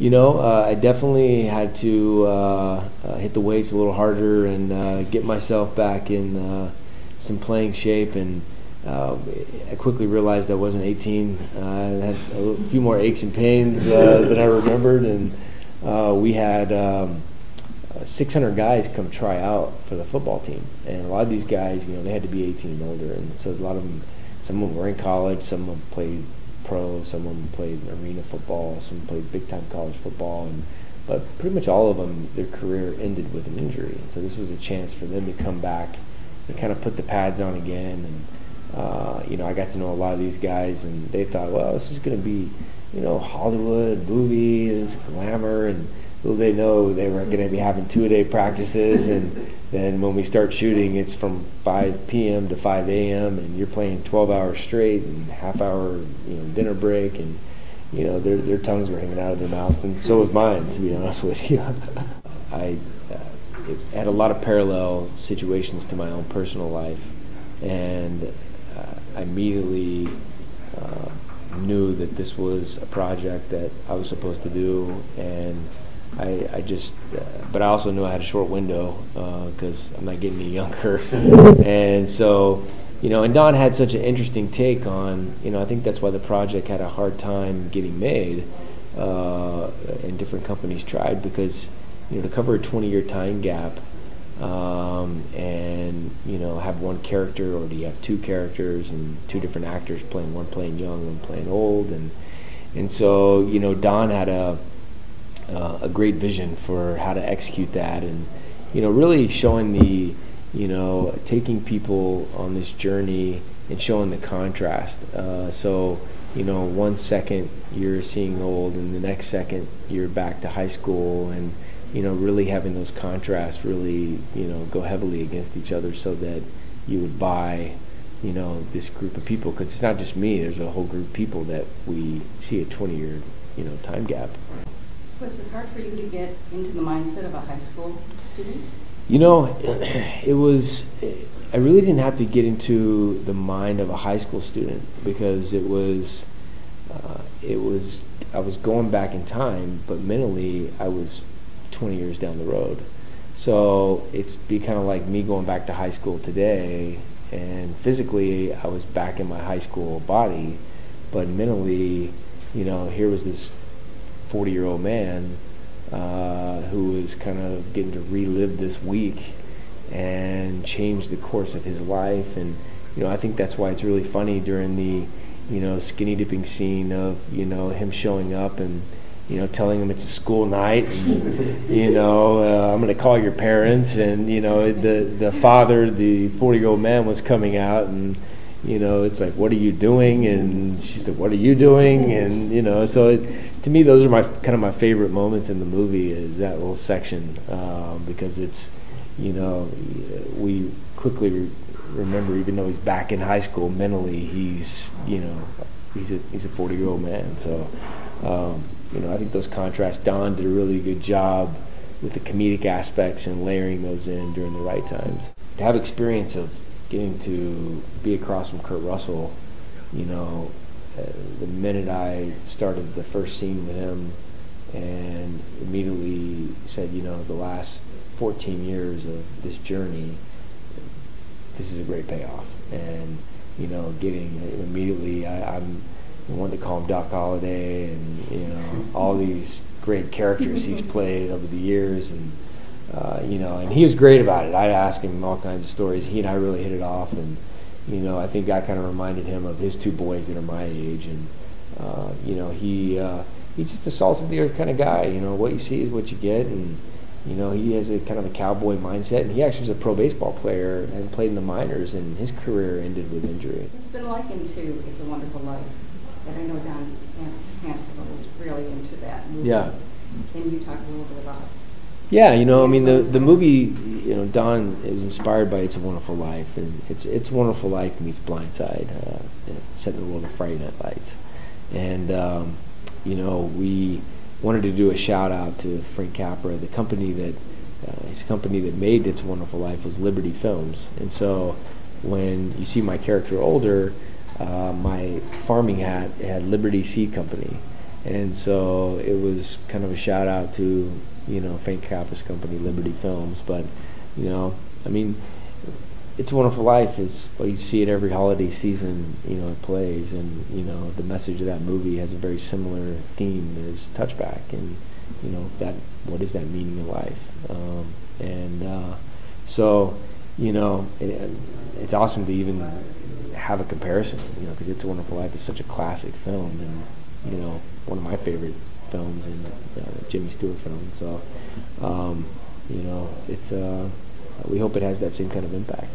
I definitely had to hit the weights a little harder and get myself back in some playing shape. And I quickly realized I wasn't 18. I had a few more aches and pains than I remembered, and we had 600 guys come try out for the football team. And a lot of these guys, they had to be 18 and older, and so a lot of them, some of them were in college, some of them played pro, some of them played arena football, some played big-time college football, but pretty much all of them, their career ended with an injury. And so this was a chance for them to come back and kind of put the pads on again. And I got to know a lot of these guys, and they thought, well, this is going to be, Hollywood, movies, glamour, and little they know they were going to be having 2-a-day practices, and then when we start shooting, it's from 5 p.m. to 5 a.m., and you're playing 12 hours straight and half-hour, dinner break, and, their tongues were hanging out of their mouth, and so was mine, to be honest with you. I had a lot of parallel situations to my own personal life, and I immediately knew that this was a project that I was supposed to do, and I just, but I also knew I had a short window because I'm not getting any younger. And so, and Don had such an interesting take on, I think that's why the project had a hard time getting made, and different companies tried, because, to cover a 20-year time gap, and, have one character, or do you have two characters and two different actors playing, one playing young, one playing old, and so, Don had a great vision for how to execute that, and really showing the taking people on this journey and showing the contrast. So 1 second you're seeing old, and the next second you're back to high school, and really having those contrasts really go heavily against each other, so that you would buy this group of people, because it's not just me, there's a whole group of people that we see a 20-year time gap. Was it hard for you to get into the mindset of a high school student? It was. I really didn't have to get into the mind of a high school student, because it was. I was going back in time, but mentally I was 20 years down the road. So it's be kind of like me going back to high school today, and physically I was back in my high school body, but mentally, here was this 40-year-old man who was kind of getting to relive this week and change the course of his life. And I think that's why it's really funny during the skinny dipping scene of him showing up and telling him it's a school night, and I'm going to call your parents, and the father, the 40-year-old man, was coming out, and it's like, what are you doing? And she said, what are you doing? And so to me, those are my favorite moments in the movie, is that little section, because it's we quickly remember, even though he's back in high school, mentally he's a 40-year-old man. So I think those contrasts, Don did a really good job with the comedic aspects and layering those in during the right times. To have experience of getting to be across from Kurt Russell, the minute I started the first scene with him, and immediately said, the last 14 years of this journey, this is a great payoff. And, getting immediately, I'm the one to call him Doc Holliday, and, all these great characters he's played over the years, and, and he was great about it. I asked him all kinds of stories. He and I really hit it off, and, I think I kind of reminded him of his two boys that are my age, and, he's just a salt of the earth kind of guy. What you see is what you get, and, he has a kind of a cowboy mindset, and he actually was a pro baseball player and played in the minors, and his career ended with injury. It's been likened to It's a Wonderful Life, and I know Don Handfield was really into that movie. Yeah. Can you talk a little bit about? Yeah, the movie, Don is inspired by It's a Wonderful Life, and It's a Wonderful Life meets Blindside, set in the world of Friday Night Lights. And, we wanted to do a shout out to Frank Capra. The company that his company that made It's a Wonderful Life was Liberty Films. And so when you see my character older, my farming hat had Liberty Seed Company. And so it was kind of a shout out to, Frank Capra's company, Liberty Films. But, I mean, It's a Wonderful Life is, well, you see it every holiday season, it plays. And, the message of that movie has a very similar theme as Touchback. And, what is that meaning of life? So, it's awesome to even have a comparison, because It's a Wonderful Life is such a classic film, and, one of my favorite films, and Jimmy Stewart film. So, it's we hope it has that same kind of impact.